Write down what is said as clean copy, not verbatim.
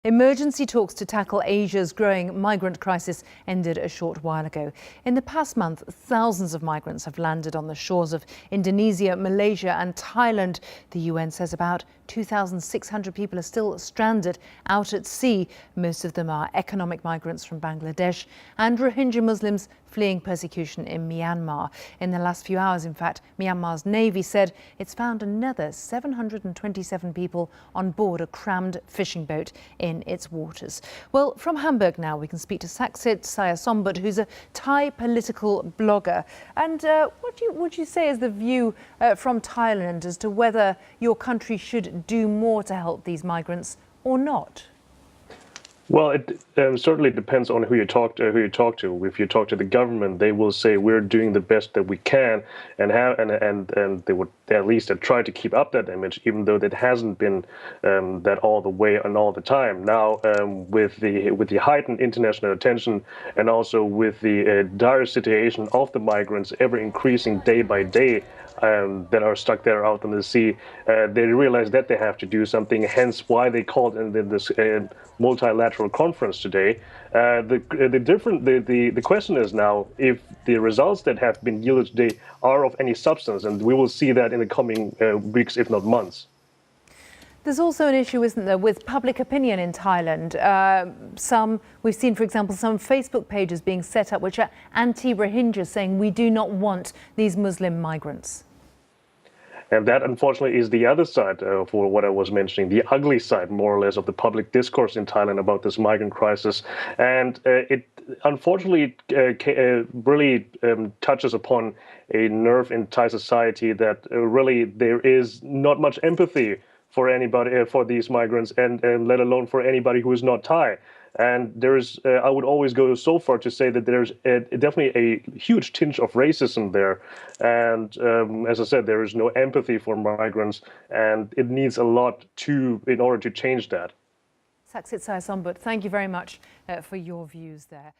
Emergency talks to tackle Asia's growing migrant crisis ended a short while ago. In the past month, thousands of migrants have landed on the shores of Indonesia, Malaysia and Thailand. The UN says about 2,600 people are still stranded out at sea. Most of them are economic migrants from Bangladesh and Rohingya Muslims fleeing persecution in Myanmar. In the last few hours, in fact, Myanmar's Navy said it's found another 727 people on board a crammed fishing boat in its waters. Well, from Hamburg now we can speak to Saksit Sayasombut, who's a Thai political blogger. And what would you say is the view from Thailand as to whether your country should do more to help these migrants or not? Well, it certainly depends on who you talk to. If you talk to the government, they will say we're doing the best that we can, and they would at least try to keep up that image, even though that hasn't been that all the way and all the time. Now, with the heightened international attention, and also with the dire situation of the migrants ever increasing day by day, that are stuck there out in the sea, they realize that they have to do something. Hence, why they called in this multilateral conference today. The question is now if the results that have been yielded today are of any substance, and we will see that in the coming weeks, if not months. There's also an issue, isn't there, with public opinion in Thailand. We've seen, for example, some Facebook pages being set up which are anti-Rohingya, saying we do not want these Muslim migrants. And that, unfortunately, is the other side for what I was mentioning, the ugly side, more or less, of the public discourse in Thailand about this migrant crisis. And it, unfortunately, really touches upon a nerve in Thai society that really there is not much empathy for anybody, for these migrants, and let alone for anybody who is not Thai. And there's, I would always go so far to say that there's definitely a huge tinge of racism there. And as I said, there is no empathy for migrants, and it needs a lot in order to change that. Saksit Sayasombut, thank you very much for your views there.